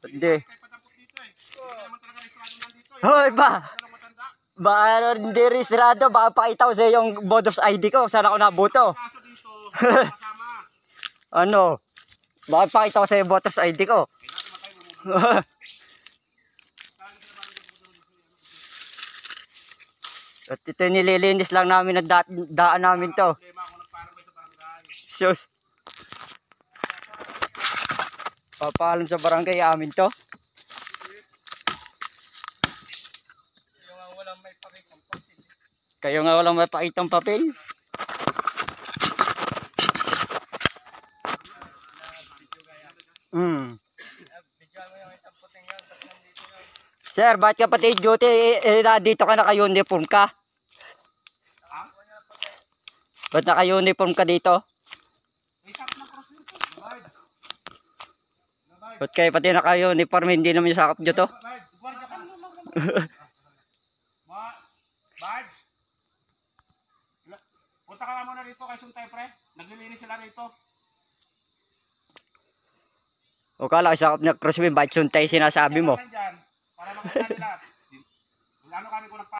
Hindi. Hoy ba? Ba hindi registrado, baka pakita ko sa yung voters ID ko, saan ako nabuto. Ano? Baka pakita ko sa yung voters ID ko. At ito nililinis lang namin ang daan namin to. Sus. Papaalam sa barangay amin to. Kayo nga walang may pakitang papel. Sir, ba't ka pati duty? Dito ka naka-uniform ka? Ba't naka-uniform ka dito? Ba't kayo pati naka-uniform? Hindi naman yung sakap dito? Bards! Punta ka muna rito kay Suntay, pre. Naglilinis sila rito. O kala, sakap na crosswind, bakit Suntay sinasabi mo? Para makita nila. Ano kami ko